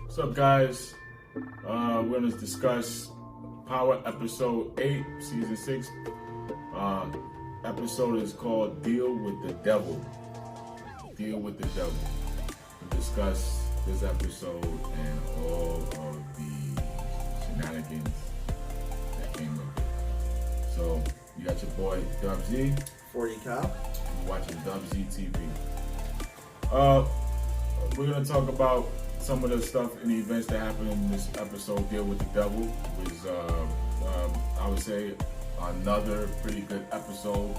What's up, guys? We're going to discuss Power Episode 8, Season 6. Episode is called Deal with the Devil. Deal with the Devil. We'll discuss this episode and all of the shenanigans that came with it. So, you got your boy Dub Z. 40 Cal. You're watching Dub Z TV. We're going to talk about some of the stuff and the events that happened in this episode, Deal with the Devil, which is, I would say, another pretty good episode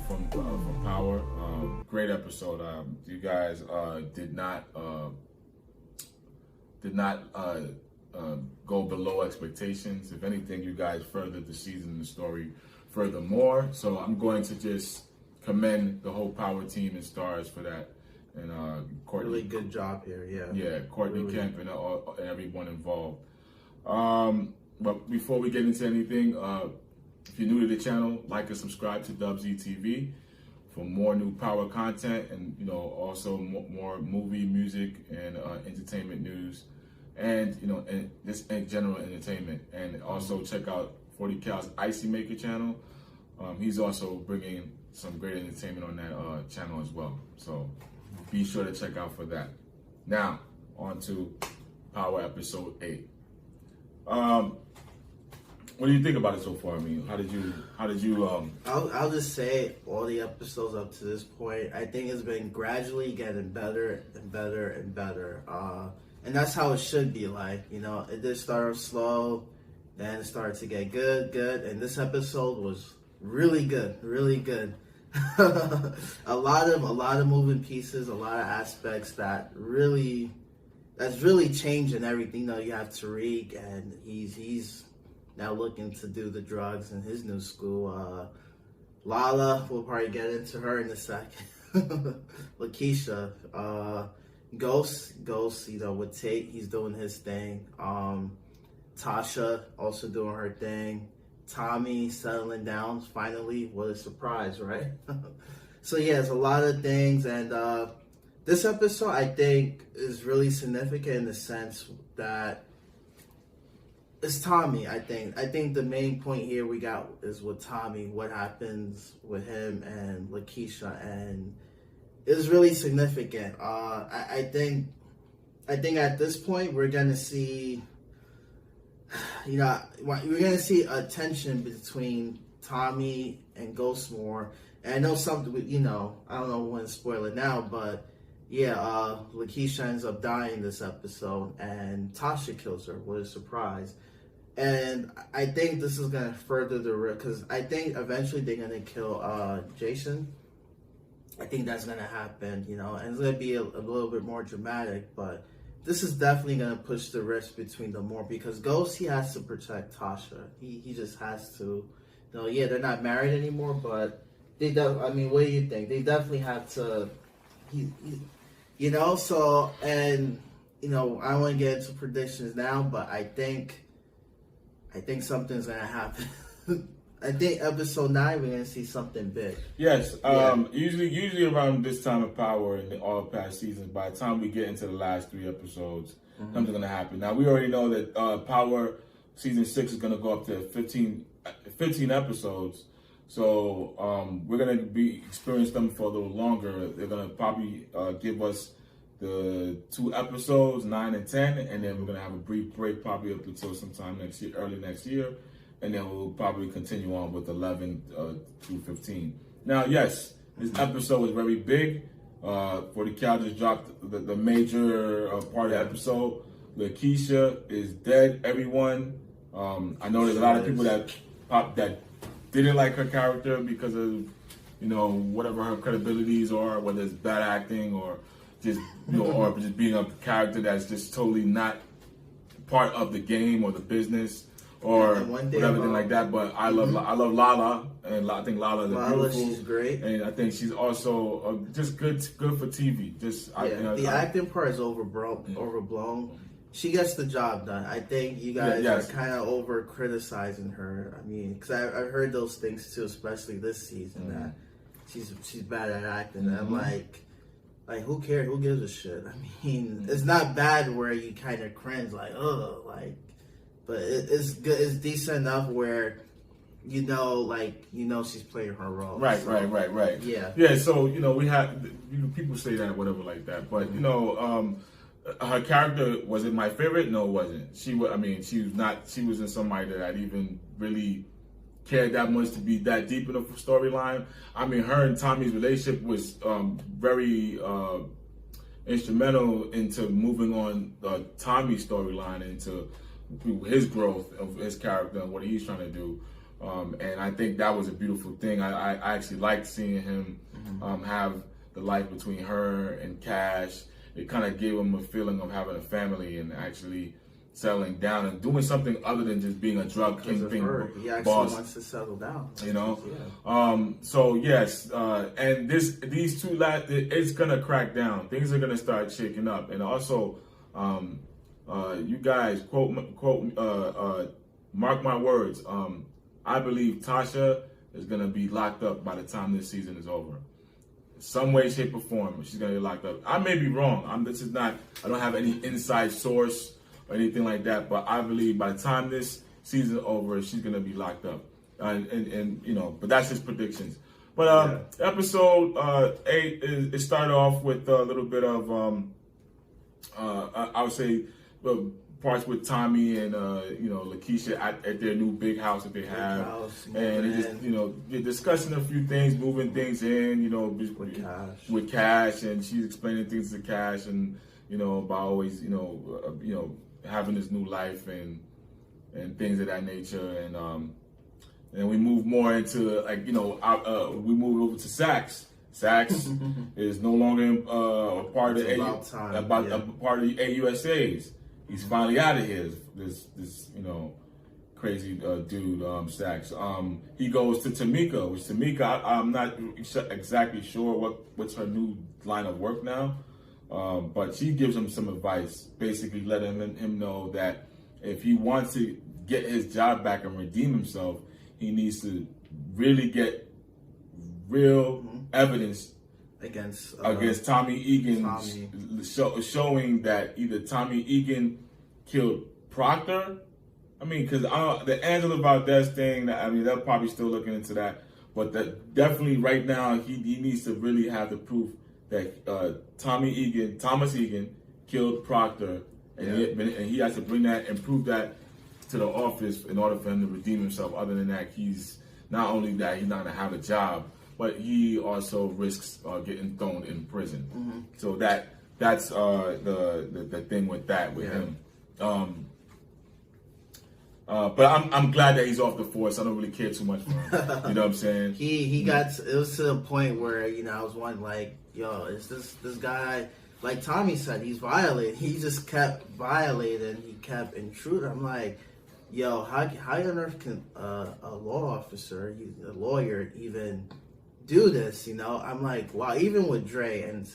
from Power. Great episode. You guys did not go below expectations. If anything, you guys furthered the season and the story furthermore. So I'm going to just commend the whole Power team and stars for that. And Courtney, really good job here, yeah. Yeah, Courtney really. Kemp and everyone involved. But before we get into anything, if you're new to the channel, like and subscribe to Dub Z TV for more new Power content, and also more movie, music, and entertainment news, and and just in general entertainment. And also check out 40 Cal's Icy Maker channel. He's also bringing some great entertainment on that channel as well. So be sure to check out for that. Now, on to Power Episode 8. What do you think about it so far? I mean, how did you I'll just say all the episodes up to this point, I think it's been gradually getting better and better and better. And that's how it should be like, it did start slow, then it started to get good, and this episode was really good, really good. a lot of moving pieces, a lot of aspects that's really changing everything. You have Tariq, and he's now looking to do the drugs in his new school. Lala, we'll probably get into her in a second. Lakeisha, Ghost, with Tate, he's doing his thing. Tasha also doing her thing. Tommy settling down finally. What a surprise, right? So yeah, there's a lot of things, and this episode I think is really significant in the sense that it's Tommy. I think the main point here we got is with Tommy, what happens with him and Lakeisha, and it's really significant. I think at this point we're gonna see. We're gonna see a tension between Tommy and Ghost more. And I know something. I don't know when to spoil it now, but yeah, Lakeisha ends up dying this episode, and Tasha kills her. What a surprise! And I think this is gonna further the because I think eventually they're gonna kill Jason. I think that's gonna happen, and it's gonna be a little bit more dramatic, but this is definitely going to push the rift between them more because Ghost, he has to protect Tasha. He just has to. Yeah, they're not married anymore, but what do you think? They definitely have to, so, and, I don't want to get into predictions now, but I think something's going to happen. I think episode 9 we're gonna see something big. Yes. Usually around this time of Power in all past seasons, by the time we get into the last 3 episodes, something's gonna happen. Now we already know that Power season 6 is gonna go up to 15 episodes. So we're gonna be experiencing them for a little longer. They're gonna probably give us the 2 episodes, 9 and 10, and then we're gonna have a brief break probably up until sometime next year, early next year. And then we'll probably continue on with 11 through 15. Now, yes, this episode was very big. 40 Cal just dropped the major part of the episode. Lakeisha is dead, everyone. I know there's a lot of people that didn't like her character because of, whatever her credibilities are, whether it's bad acting or just, or just being a character that's just totally not part of the game or the business. Or whatever like that, but I love Lala, and I think Lala is beautiful. She's great, and I think she's also just good for TV. The acting part is overblown. She gets the job done. I think you guys are kind of over criticizing her. Because I've heard those things too, especially this season that she's bad at acting. And I'm like, like, who cares? Who gives a shit? I mean, it's not bad where you kind of cringe, like, ugh, like, but it's good. It's decent enough where she's playing her role. Right, so, right. Yeah. Yeah, so, we have, people say that, whatever like that. But, her character, was it my favorite? No, it wasn't. She was not, she wasn't somebody that I'd even really cared that much to be that deep in the storyline. I mean, her and Tommy's relationship was very instrumental into moving on Tommy's storyline into his growth of his character and what he's trying to do. And I think that was a beautiful thing. I actually liked seeing him have the life between her and Cash. It kind of gave him a feeling of having a family and actually settling down and doing something other than just being a drug kingpin He actually boss. wants to settle down. So yes, and these two it's gonna crack down. Things are gonna start shaking up, and also, you guys mark my words. I believe Tasha is gonna be locked up by the time this season is over. Some way, shape, or form, she's gonna get locked up. I may be wrong. I don't have any inside source or anything like that, but I believe by the time this season is over, she's gonna be locked up. But that's just predictions. But episode 8 it started off with a little bit of I would say parts with Tommy and Lakeisha at their new big house that they have, and they just they're discussing a few things, moving things in, with Cash, and she's explaining things to Cash, and about always having this new life and things of that nature, and we move more into we move over to Saxe. Saxe is no longer a part of part of the AUSAs. He's finally out of here. This crazy dude, Saxe. He goes to Tamika, which Tamika, I'm not exactly sure what's her new line of work now. But she gives him some advice, basically letting him know that if he wants to get his job back and redeem himself, he needs to really get real evidence against Tommy Egan, showing that either Tommy Egan killed Proctor. I mean, because the Angela Valdez thing, they're probably still looking into that. But that definitely right now, he needs to really have the proof that Thomas Egan killed Proctor, and he has to bring that and prove that to the office in order for him to redeem himself. Other than that, he's not only that he's not gonna have a job, but he also risks getting thrown in prison. So that's the thing with him. But I'm glad that he's off the force. I don't really care too much for him. You know what I'm saying? It was to the point where I was wondering, like, yo, is this guy, like Tommy said, he's violating. He just kept violating. He kept intruding. I'm like, yo, how on earth can a law officer, a lawyer, even do this? I'm like, wow. Even with Dre, and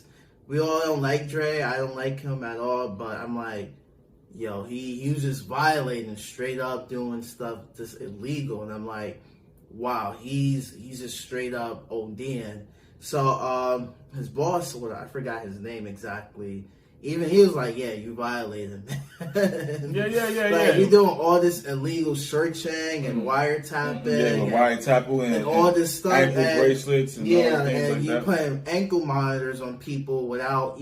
we all don't like Dre. I don't like him at all. But I'm like, yo, he was just violating, straight up doing stuff just illegal, and I'm like, wow, he's just straight up ODing. So his boss, I forgot his name exactly. Even he was like, yeah, you violated. Yeah. You doing all this illegal searching and wiretapping, and all this stuff, ankle bracelets, and all things and like you that. putting ankle monitors on people without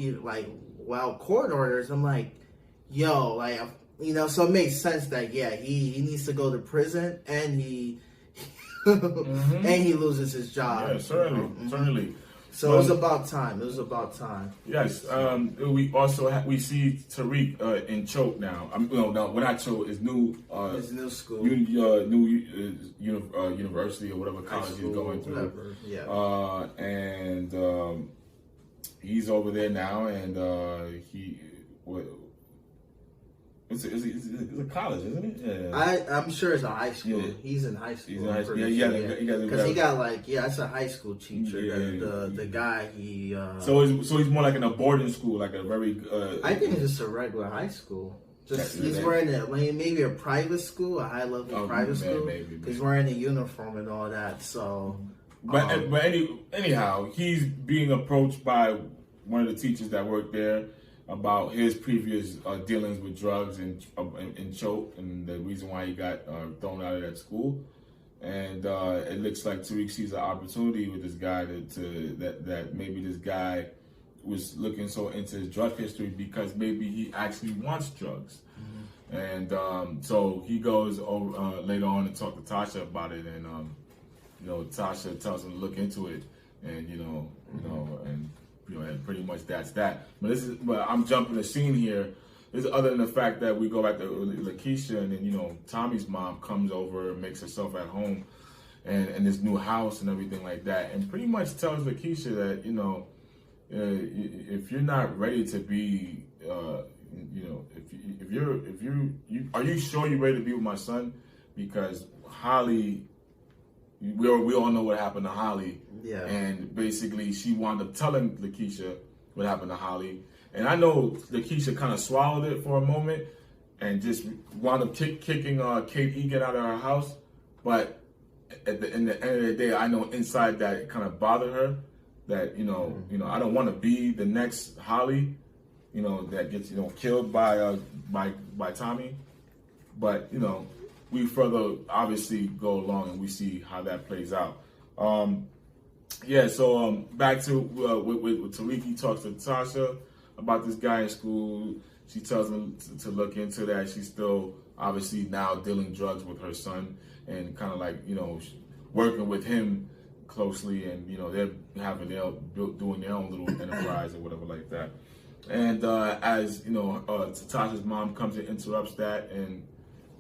court orders. I'm like, yo, so it makes sense that he needs to go to prison, and he and he loses his job. Yeah, certainly. So it was about time. Yes. We also we see Tariq in Choke now. No, we're not Choke. It's new. His new school, university or whatever college he's going to. Whatever. Yeah. And he's over there now, and It's a college, isn't it? Yeah. I'm sure it's a high school. Yeah. He's in high school. He's in high school. Because he got it's a high school teacher. The guy So he's more like in a boarding school, like a very. I think it's just a regular high school. He's wearing maybe a private school, a high level private school. Maybe. He's wearing a uniform and all that. So. But anyhow, he's being approached by one of the teachers that worked there about his previous dealings with drugs and choke, and the reason why he got thrown out of that school. And it looks like Tariq sees an opportunity with this guy that maybe this guy was looking so into his drug history because maybe he actually wants drugs. And so he goes over, later on to talk to Tasha about it, and Tasha tells him to look into it, and and pretty much that's that. But I'm jumping the scene here. This is other than the fact that we go back to Lakeisha, and then Tommy's mom comes over, makes herself at home, and this new house and everything like that, and pretty much tells Lakeisha that if you're not ready to be are you sure you're ready to be with my son? Because Holly, we all know what happened to Holly. Yeah. And basically she wound up telling Lakeisha what happened to Holly. And I know Lakeisha kind of swallowed it for a moment and just wound up kicking Kate Egan out of her house. But in the end of the day, I know inside that it kind of bothered her that, I don't want to be the next Holly, that gets, killed by Tommy. But, we further obviously go along and we see how that plays out. So back to with Tariq, he talks to Tasha about this guy in school. She tells him to look into that. She's still obviously now dealing drugs with her son and kind of working with him closely, and they're doing their own little enterprise or whatever like that. And as Tasha's mom comes and interrupts that and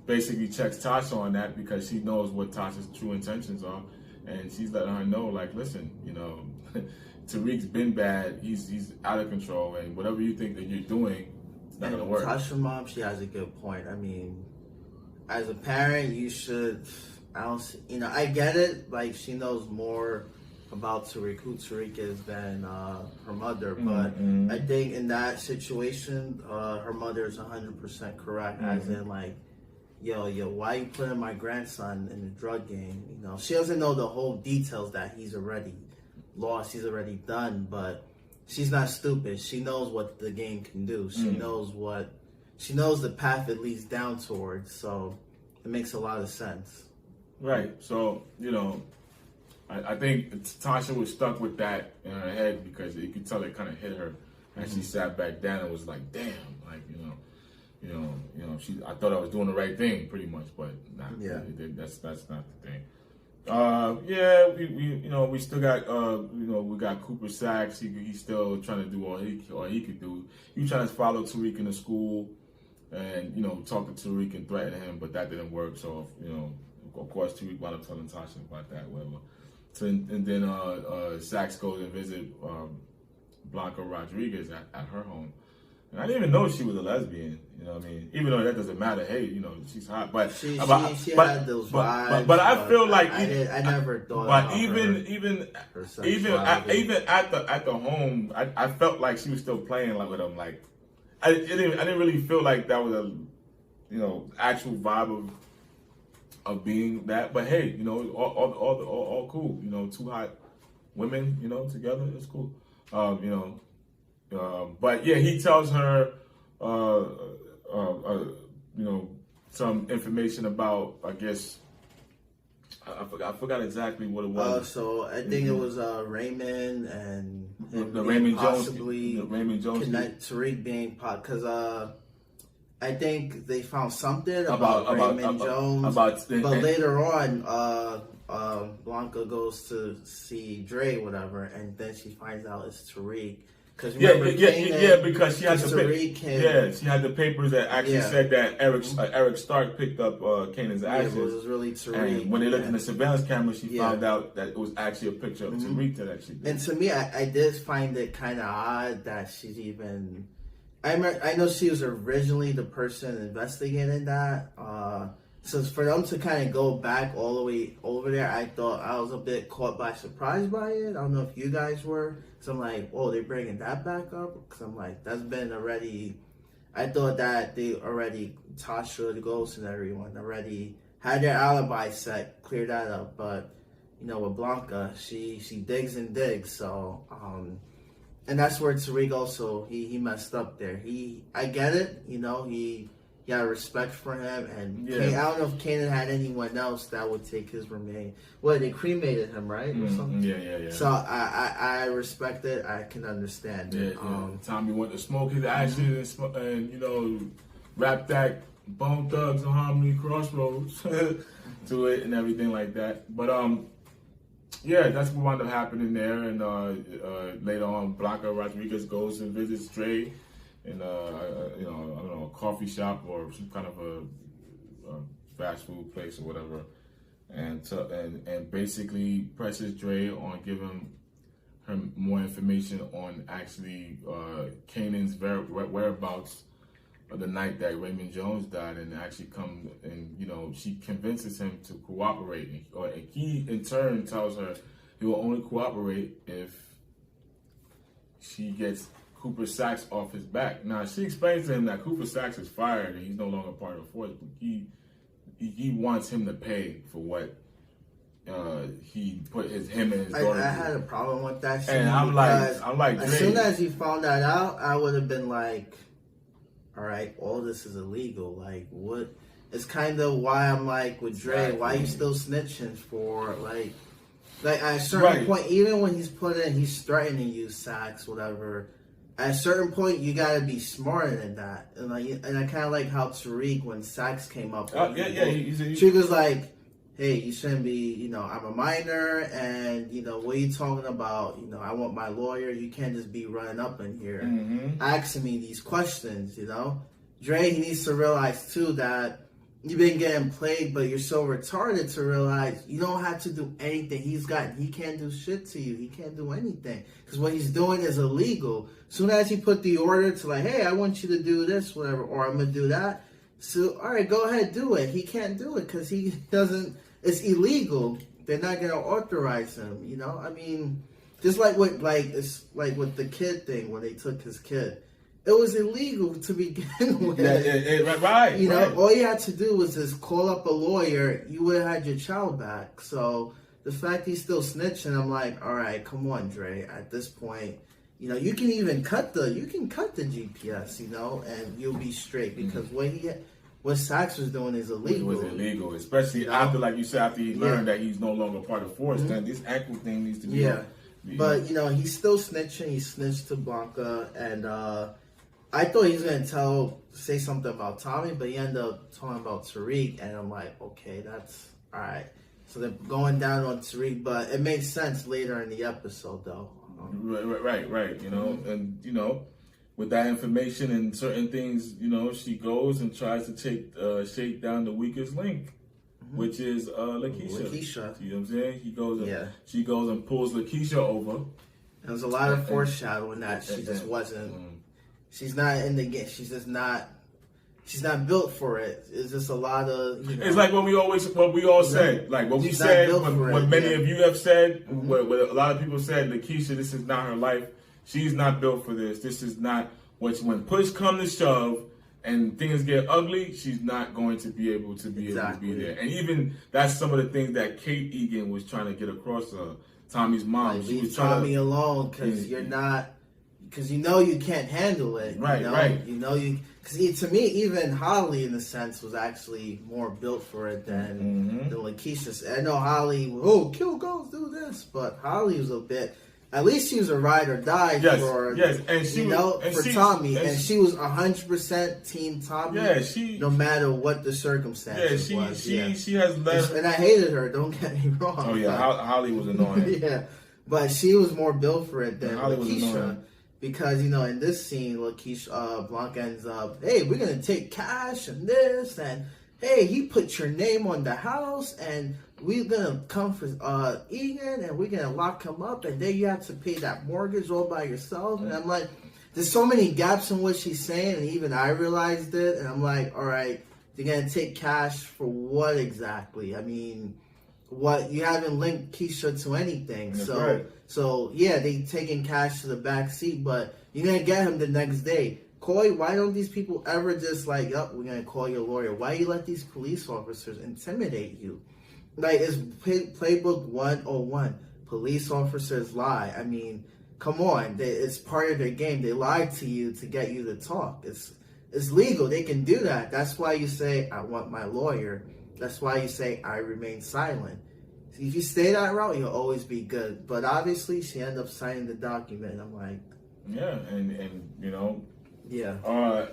basically checks Tasha on that because she knows what Tasha's true intentions are, and she's letting her know, listen, Tariq's been bad. He's out of control, and whatever you think that you're doing, it's not gonna work. Tasha's mom, she has a good point. I mean, as a parent, you should. I get it. She knows more about Tariq, who Tariq is, than her mother. But I think in that situation, her mother is 100% correct. As in, yo, why you putting my grandson in the drug game? She doesn't know the whole details that he's already lost, he's already done. But she's not stupid. She knows what the game can do. She knows the path it leads down towards. So it makes a lot of sense. Right. So I think Tasha was stuck with that in her head because you could tell it kind of hit her, and she sat back down and was like, "Damn!" I thought I was doing the right thing, pretty much, but that's not the thing. We still got we got Cooper Saxe. He's still trying to do all he could do. He was trying to follow Tariq into school, and talk to Tariq and threaten him, but that didn't work. So of course Tariq wound up telling Tasha about that, whatever. So, and then Saxe goes and visit Blanca Rodriguez at her home. And I didn't even know she was a lesbian, even though that doesn't matter. Hey, she's hot, but she had those vibes. But I feel like I never thought. But even at the home, I felt like she was still playing with him. I didn't really feel like that was a actual vibe of being that. But hey, all cool. Two hot women, together, it's cool. But yeah, he tells her, some information about, I guess, I forgot exactly what it was. So I think it was Raymond and the Raymond possibly Jones, the Raymond Jones, connect Tariq being because I think they found something about Raymond Jones, but later on, Blanca goes to see Dre, whatever, and then she finds out it's Tariq. Because she had she had the papers that actually said that Eric Stark picked up Kanan's ashes. It was really Tariq. And when they looked in the surveillance camera, she found out that it was actually a picture of Tariq that actually did. And to me, I did find it kind of odd that she's even. I know she was originally the person investigating that. So for them to kind of go back all the way over there, I thought I was a bit caught by surprise by it. I don't know if you guys were. So I'm like, oh, they're bringing that back up? Because I'm like, that's been already. I thought that they already, Tasha, the Ghost, and everyone already had their alibi set, cleared that up. But with Blanca, she digs and digs. So and that's where Tariq also he messed up there. I get it, he got respect for him, and I don't know if Kanan had anyone else that would take his remains. Well, they cremated him, right? Or something? Yeah. So I respect it. I can understand it. Tommy went to smoke his ashes and rap that Bone Thugs and Harmony Crossroads to it and everything like that. But that's what wound up happening there. And later on, Blanca Rodriguez goes and visits Dre in I don't know, a coffee shop or some kind of a fast food place or whatever, and basically presses Dre on giving her more information on actually Kanan's whereabouts of the night that Raymond Jones died, and actually come and she convinces him to cooperate, and he in turn tells her he will only cooperate if she gets Cooper Saxe off his back. Now she explains to him that Cooper Saxe is fired and he's no longer part of the force, but he wants him to pay for what he put him and his daughter. I had a problem with that shit. And I'm like, as soon as he found that out, I would have been like, all right, all this is illegal. Like, what? It's kind of why I'm like with Dre, why you still snitching for like at a certain point, even when he's threatening to use Saxe, whatever. At a certain point, you gotta be smarter than that, and I kind of like how Tariq, when Saxe came up, Tariq was like, "Hey, you shouldn't be, I'm a minor, and what are you talking about? I want my lawyer. You can't just be running up in here asking me these questions. Dre, he needs to realize too that you've been getting played, but you're so retarded to realize you don't have to do anything. He can't do shit to you. He can't do anything because what he's doing is illegal. Soon as he put the order to like, hey, I want you to do this, whatever, or I'm gonna do that. So all right, go ahead, do it. He can't do it because he doesn't. It's illegal. They're not gonna authorize him. I mean, just like with it's like with the kid thing when they took his kid. It was illegal to begin with. Right. All you had to do was just call up a lawyer. You would have had your child back. So the fact he's still snitching, I'm like, all right, come on, Dre. At this point, you can even cut the GPS, and you'll be straight because what Saxe was doing is illegal. It was illegal, especially after, like you said, after he learned that he's no longer part of force. Then this ankle thing needs to be. But he's still snitching. He snitched to Blanca, and I thought he was gonna say something about Tommy, but he ended up talking about Tariq, and I'm like, okay, that's all right. So they're going down on Tariq, but it makes sense later in the episode, though. Right. And with that information and certain things, she goes and tries to shake down the weakest link, which is Lakeisha. You know what I'm saying? She goes and pulls Lakeisha over. There's a lot of foreshadowing that she just wasn't. She's not in the game. She's just not. She's not built for it. It's just a lot of. It's like what we all said. Like what we said, what many of you have said, what a lot of people said. Lakeisha, this is not her life. She's not built for this. This is not when push comes to shove and things get ugly, she's not going to be able to be there. And even that's some of the things that Kate Egan was trying to get across Tommy's mom. She was trying Tommy alone because you're not. Because you can't handle it. Right. Because to me, even Holly, in a sense, was actually more built for it than Lakeisha. I know Holly, kill girls, do this. But Holly was a bit, at least she was a ride or die for Tommy. And she was 100% team Tommy, no matter what the circumstances was. She has left. And I hated her, don't get me wrong. Oh, yeah, Holly was annoying. But she was more built for it than Holly Lakeisha. Because, in this scene, Lakeisha, Blanca ends up, hey, we're going to take cash and this, and hey, he put your name on the house, and we're going to come for Egan, and we're going to lock him up, and then you have to pay that mortgage all by yourself. And I'm like, there's so many gaps in what she's saying, and even I realized it, and I'm like, all right, they're going to take cash for what exactly? I mean, what you haven't linked Keisha to anything. So they taking cash to the back seat, but you're gonna get him the next day. Coy, why don't these people ever just like, we're gonna call your lawyer? Why you let these police officers intimidate you? Like, it's playbook 101. Police officers lie. I mean, come on, it's part of their game. They lied to you to get you to talk. It's legal. They can do that. That's why you say, I want my lawyer. That's why you say, I remain silent. If you stay that route, you'll always be good. But obviously, she ended up signing the document. I'm like, yeah, and you know, yeah, I'm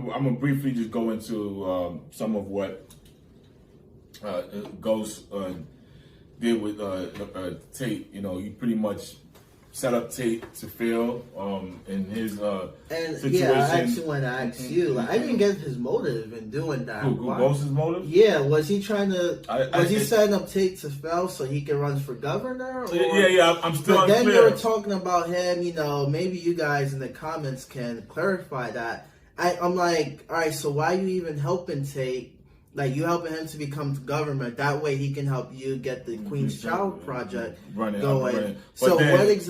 gonna briefly just go into some of what Ghost did with Tate. You know, he pretty much set up Tate to fail in his situation. Yeah, I actually want to ask you. Like, I didn't get his motive in doing that. Who Ghost's motive? Yeah, was he trying to? Was he setting up Tate to fail so he can run for governor? Or, yeah. I'm still But then unclear. you were talking about him. You know, maybe you guys in the comments can clarify that. I'm like, all right. So why are you even helping Tate? Like, you helping him to become governor. That way he can help you get the Queen's Child project going. So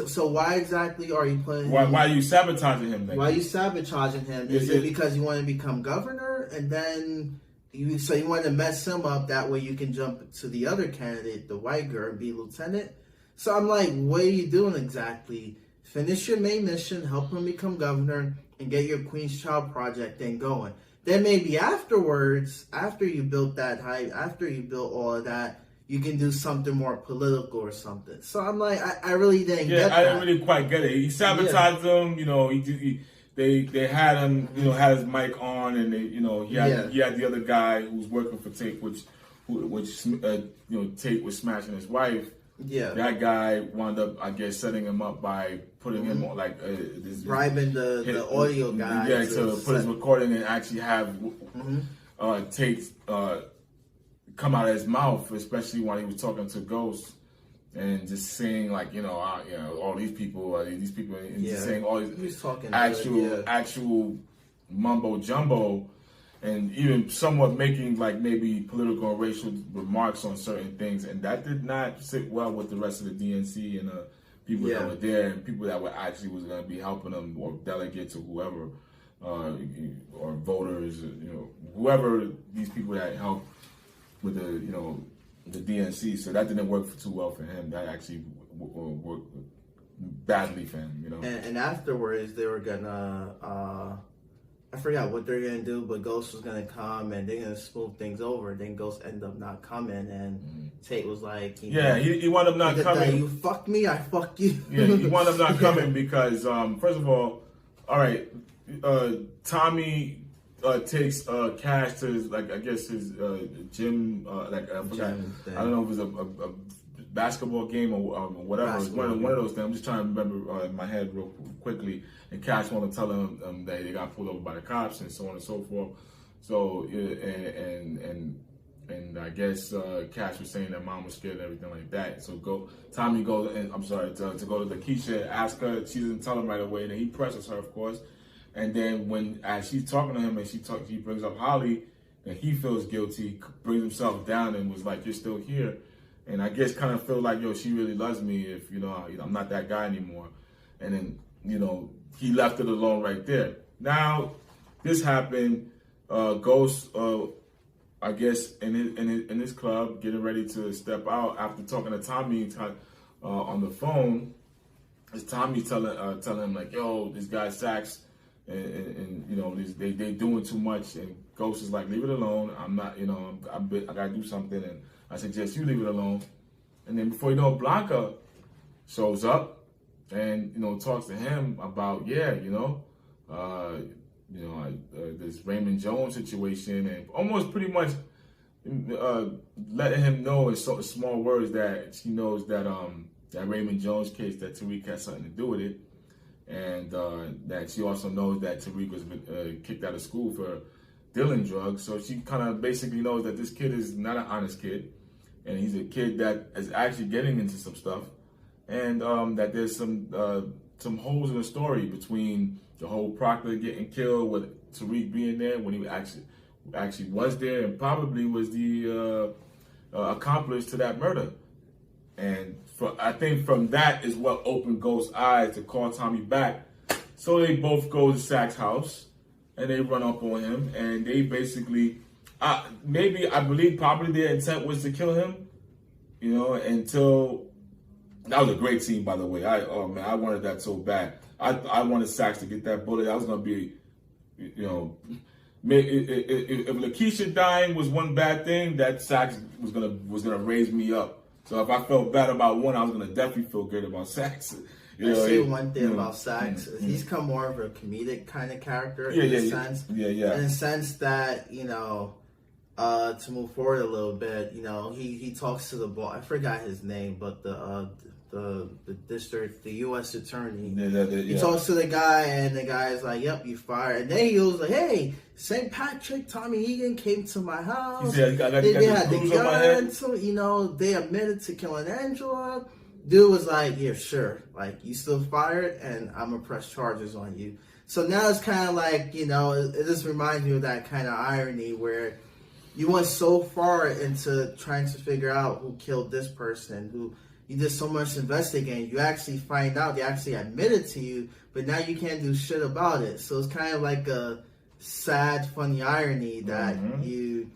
so why exactly are you putting him? Why are you sabotaging him then? Why are you sabotaging him? Is it because you want to become governor and then you want to mess him up? That way you can jump to the other candidate, the white girl, and be lieutenant? So I'm like, what are you doing exactly? Finish your main mission, help him become governor, and get your Queen's Child project thing going. Then maybe afterwards, after you built that hype, after you built all of that, you can do something more political or something. So I'm like, I really didn't get that. I didn't really quite get it. He sabotaged them, you know. They had him, you know, had his mic on, and they, you know, he had the other guy who was working for Tate, which Tate was smashing his wife. Yeah, that guy wound up, I guess, setting him up by putting him on bribing the audio guy. Yeah, to put his recording and actually have Tate come out of his mouth, especially when he was talking to Ghost and just saying all these people, and just saying all these actual mumbo jumbo. And even somewhat making maybe political and racial remarks on certain things, and that did not sit well with the rest of the DNC and people that were there and people that were actually was going to be helping them, or delegates or whoever, or voters, whoever these people that help with the DNC. So that didn't work too well for him. That actually worked badly for him. And afterwards, they were gonna. I forgot what they're gonna do, but Ghost was gonna come and they're gonna smooth things over. Then Ghost ended up not coming, and Tate was like, he wound up not coming. You fucked me, I fucked you. Yeah, he wound up not coming because first of all right, Tommy takes cash to his, I guess his gym, I don't know if it was a basketball game or whatever. It was one of those things. I'm just trying to remember in my head real quickly. And Cash wanted to tell them that they got pulled over by the cops and so on and so forth. So and I guess Cash was saying that mom was scared and everything like that. So Tommy goes and to go to Lakeisha, ask her. She doesn't tell him right away, and then he presses her, of course. And then as she's talking to him and she brings up Holly, and he feels guilty, brings himself down and was like, "You're still here." And I guess kind of feel like, she really loves me if, I'm not that guy anymore. And then, he left it alone right there. Now, this happened, Ghost, I guess, in his club, getting ready to step out after talking to Tommy on the phone. Is Tommy telling him, like, yo, this guy Saxe, and they doing too much. And Ghost is like, leave it alone. I'm not, I got to do something. And I suggest you leave it alone. And then before you know it, Blanca shows up and, talks to him about, this Raymond Jones situation, and almost pretty much letting him know in small words that she knows that that Raymond Jones case, that Tariq has something to do with it. And that she also knows that Tariq was kicked out of school for dealing drugs. So she kind of basically knows that this kid is not an honest kid. And he's a kid that is actually getting into some stuff. And that there's some holes in the story between the whole Proctor getting killed with Tariq being there when he actually was there and probably was the accomplice to that murder. And I think from that is what opened Ghost's eyes to call Tommy back. So they both go to Saxe's house and they run up on him, and they basically, I believe probably their intent was to kill him. you know, until that was a great scene, by the way. I wanted that so bad. I wanted Saxe to get that bullet. That was gonna be, you know, if Lakeisha dying was one bad thing, that Saxe was gonna raise me up. So if I felt bad about one, I was gonna definitely feel good about Saxe. I see one thing about Saxe. He's come more of a comedic kind of character in the sense. In the sense that, you know, to move forward a little bit, you know, he talks to the boss. I forgot his name, but the district, the U.S. attorney. He talks to the guy, and the guy is like, "Yep, you fired." And then he was like, "Hey, St. Patrick, Tommy Egan came to my house. They had the gun, so, you know, they admitted to killing Angela." Dude was like, "Yeah, sure. Like, you still fired, and I'm gonna press charges on you." So now it's kind of like, you know, it just reminds me of that kind of irony where you went so far into trying to figure out who killed this person, who you did so much investigating. You actually find out they actually admitted to you, but now you can't do shit about it. So it's kind of like a sad, funny irony that you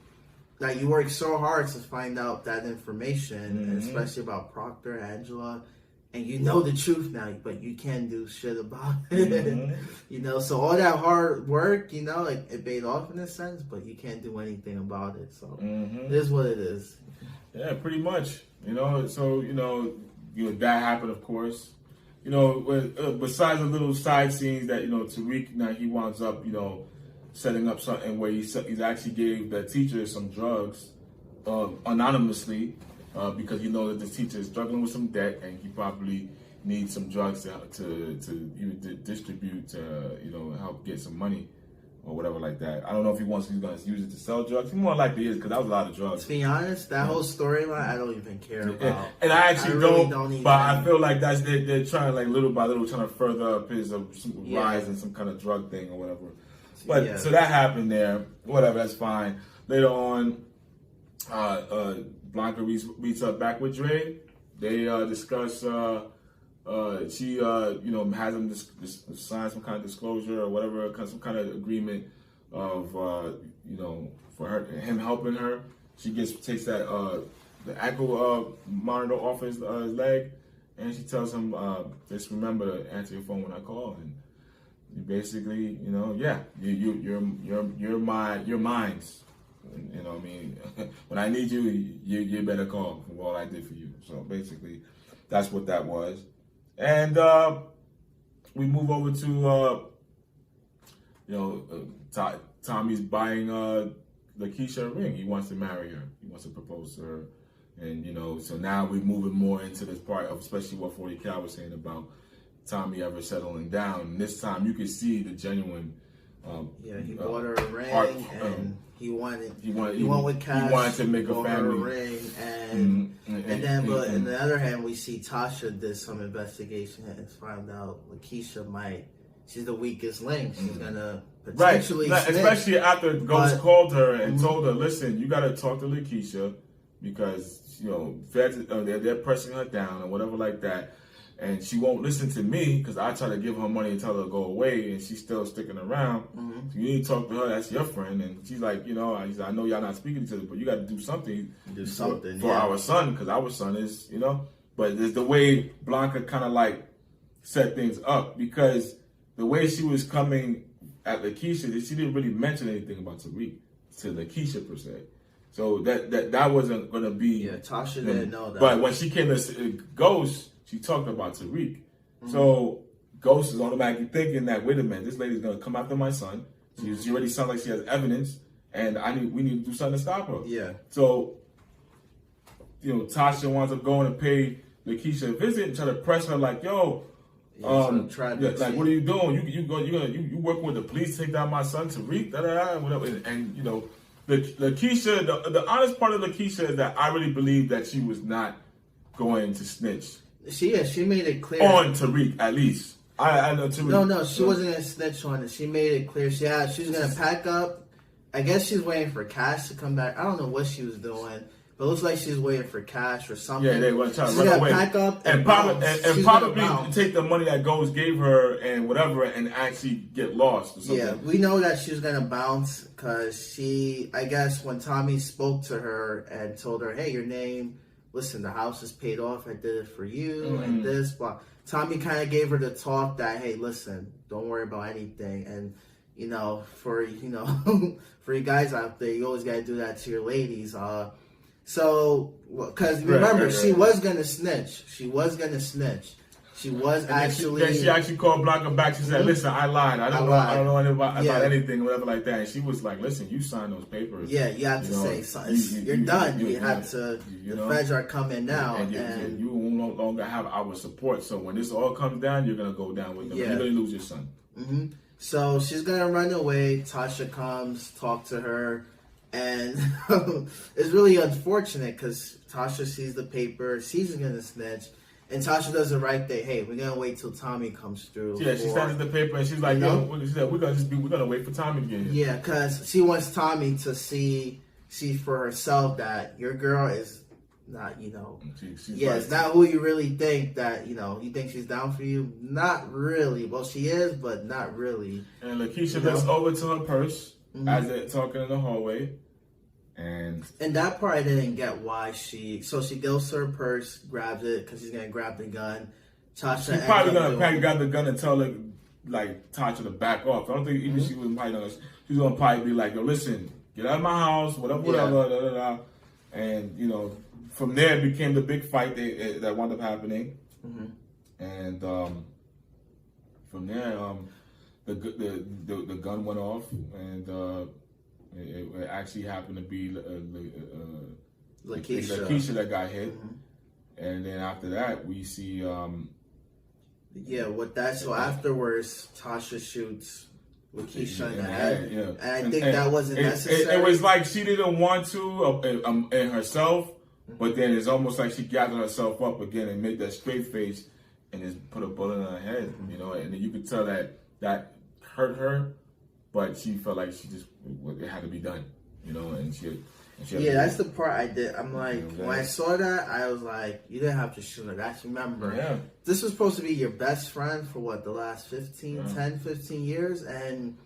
work so hard to find out that information, and especially about Proctor, Angela, and you know the truth now, but you can't do shit about it. You know, so all that hard work, you know, like, it paid off in a sense, but you can't do anything about it. So it is what it is. Yeah, pretty much. You know, so you know that happened, of course. You know, besides the little side scenes that, you know, Tariq, now he winds up, you know, setting up something where he actually gave the teacher some drugs anonymously because you know that the teacher is struggling with some debt and he probably needs some drugs to distribute to, you know, help get some money or whatever like that. I don't know if he's going to use it to sell drugs. He more likely is, because that was a lot of drugs. To be honest, that whole storyline I don't even care about. And I actually don't but I feel like they're trying, like, little by little, trying to further up his rise in some kind of drug thing or whatever. But so that happened there. Whatever, that's fine. Later on, Blanca meets up back with Dre. They discuss. She you know, has him sign some kind of disclosure or whatever, some kind of agreement of you know, for him helping her. She takes that the ankle monitor off his leg, and she tells him, just remember to answer your phone when I call. And basically, you know, you're mine's. You know what I mean? When I need you better call for all I did for you. So basically, that's what that was. And we move over to, you know, Tommy's buying Lakeisha a ring. He wants to marry her. He wants to propose to her. And, you know, so now we're moving more into this part of, especially what 40 Cal was saying about Tommy ever settling down. And this time you can see the genuine. He bought her a ring, and he went with cash. He wanted to make a family. Her a ring, and then, but on the other hand, we see Tasha did some investigation and found out Lakeisha she's the weakest link. She's gonna potentially snitch. Especially after Ghost called her and told her, "Listen, you got to talk to Lakeisha because, you know, feds they're pressing her down or whatever like that." And she won't listen to me because I try to give her money and tell her to go away, and she's still sticking around. So you need to talk to her. That's your friend. And she's like, you know, I know y'all not speaking to each other, but you got to do something. For our son, because our son is, you know. But there's the way Blanca kind of like set things up, because the way she was coming at Lakeisha, she didn't really mention anything about Tariq to Lakeisha per se. So that wasn't going to be. Yeah, Tasha didn't know that. But when she came to Ghost, she talked about Tariq. So Ghost is automatically thinking that, wait a minute, this lady's going to come after my son. She already sounds like she has evidence, and we need to do something to stop her. Yeah. So, you know, Tasha winds up going to pay Lakeisha a visit and try to press her like, yo, like, what are you doing? You working with the police to take down my son Tariq, whatever. And you know, Lakeisha, the honest part of Lakeisha is that I really believe that she was not going to snitch. She made it clear on Tariq, at least. I know Tariq. No, she wasn't gonna snitch on it. She made it clear she was gonna pack up. I guess she's waiting for Cash to come back. I don't know what she was doing, but it looks like she's waiting for Cash or something. Yeah, they were trying to run away. Pack up and probably take the money that Ghost gave her and whatever, and actually get lost or something. Yeah, we know that she was gonna bounce because I guess when Tommy spoke to her and told her, "Hey, your name listen, the house is paid off. I did it for you and this. But Tommy kind of gave her the talk that, hey, listen, don't worry about anything. And, for you guys out there, you always got to do that to your ladies. So, because remember, she was going to snitch. She was going to snitch. She was actually. Then she actually called Blanca back. She said, "Listen, I lied. I don't know about anything, whatever like that." And she was like, "Listen, you signed those papers. Yeah, you have to say something. You're done. You have to. The feds are coming now, and you will no longer have our support. So when this all comes down, you're gonna go down with them. You're gonna lose your son." Mm-hmm. So she's gonna run away. Tasha comes, talk to her, and it's really unfortunate because Tasha sees the paper. She's gonna snitch. And Tasha does the right thing. Hey, we're gonna wait till Tommy comes through. Yeah, she stands at the paper and she's like, she said, we're gonna wait for Tommy to get here. Yeah, because she wants Tommy to see for herself that your girl is not, it's not who you really think that, you think she's down for you. Not really. Well, she is, but not really. And Lakeisha looks over to her purse as they're talking in the hallway. And that part I didn't get why she goes to her purse, grabs it because she's gonna grab the gun. Tasha, she's probably gonna grab the gun and tell her like Tasha to back off. I don't think even she was probably gonna. She's gonna probably be like, "Yo, listen, get out of my house, whatever." And from there it became the big fight that wound up happening. And from there, the gun went off and. It actually happened to be Lakeisha that got hit, and then after that we see. So afterwards, Tasha shoots Lakeisha in the head, and I think that wasn't necessary. It was like she didn't want to in herself, but then it's almost like she gathered herself up again and made that straight face and just put a bullet in her head, and then you could tell that hurt her. But she felt like it had to be done, and she that's the part I did. I'm like, when I saw that, I was like, you didn't have to shoot her. Remember, this was supposed to be your best friend for the last 10, 15 years. And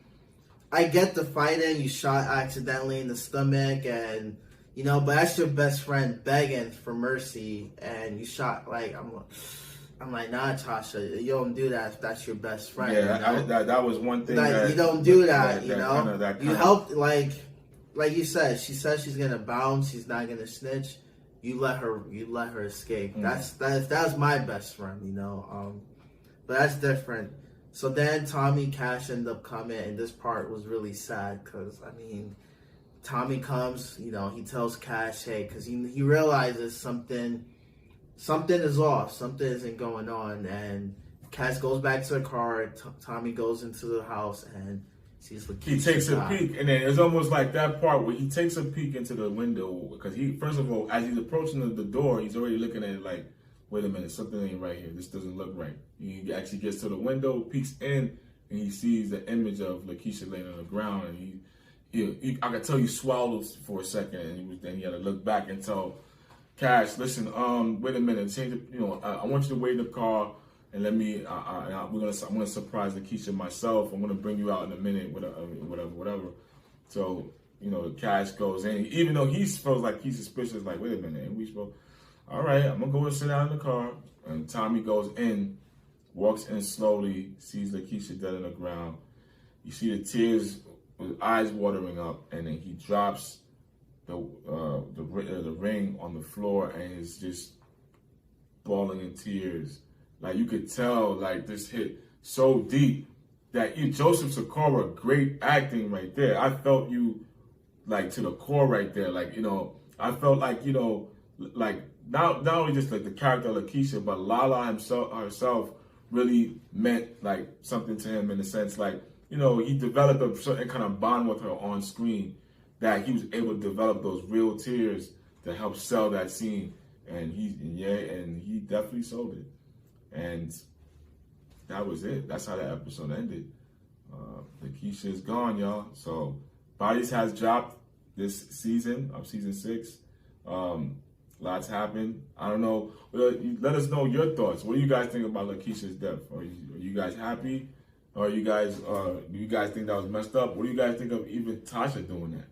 I get the fighting, you shot accidentally in the stomach and, but that's your best friend begging for mercy. And you shot, I'm like, nah, Tasha, you don't do that if that's your best friend. Yeah, that was one thing. You don't do that, You helped, like you said. She says she's gonna bounce. She's not gonna snitch. You let her escape. That's my best friend, But that's different. So then Tommy, Cash end up coming, and this part was really sad because Tommy comes. He tells Cash, hey, because he realizes something is off. Something isn't going on. And Cass goes back to the car. Tommy goes into the house and sees Lakeisha. He takes a peek. And then it's almost like that part where he takes a peek into the window. Because first of all, as he's approaching the door, he's already looking at it like, wait a minute, something ain't right here. This doesn't look right. He actually gets to the window, peeks in, and he sees the image of Lakeisha laying on the ground. And I could tell he swallowed for a second. And then he had to look back and tell Cash, listen, wait a minute, change it. I want you to wait in the car and let me. I'm gonna surprise Lakeisha myself. I'm gonna bring you out in a minute, whatever. So Cash goes in, even though he feels like he's suspicious. Like, wait a minute, ain't we supposed? All right, I'm gonna go and sit down in the car. And Tommy goes in, walks in slowly, sees Lakeisha dead on the ground. You see the tears, with eyes watering up, and then he drops the ring on the floor and is just bawling in tears. Like you could tell, like this hit so deep that Joseph Sikora, great acting right there. I felt you like to the core right there. Like I felt like like not only just like the character of Lakeisha, but Lala herself really meant like something to him in the sense like he developed a certain kind of bond with her on screen. That he was able to develop those real tears to help sell that scene, and he definitely sold it, and that was it. That's how that episode ended. Lakeisha is gone, y'all. So Bodies has dropped this season of season 6. Lots happened. I don't know. Let us know your thoughts. What do you guys think about Lakeisha's death? Are you guys happy? Or do you guys think that was messed up? What do you guys think of even Tasha doing that?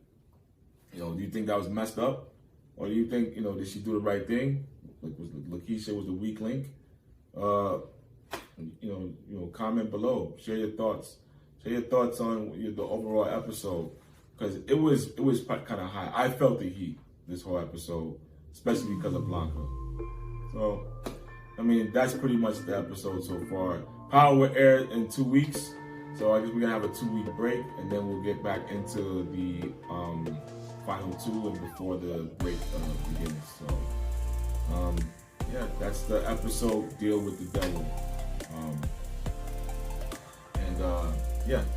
Do you think that was messed up? or do you think did she do the right thing? Like, was Lakeisha was the weak link? Comment below. Share your thoughts. Share your thoughts on the overall episode, because it was kind of high. I felt the heat this whole episode, especially because of Blanca. So, I mean, that's pretty much the episode so far. Power will air in 2 weeks, so I guess we're gonna have a 2-week break, and then we'll get back into the final 2 and before the break begins. So, that's the episode. Deal with the devil.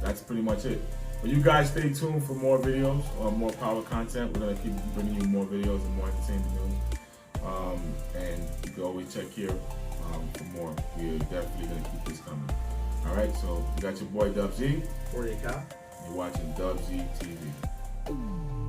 That's pretty much it. But you guys stay tuned for more videos or more power content. We're gonna keep bringing you more videos and more entertainment news. And you can always check here for more. We're definitely gonna keep this coming. All right, so you got your boy Dub Z. 40 Cal. You're watching Dub Z TV.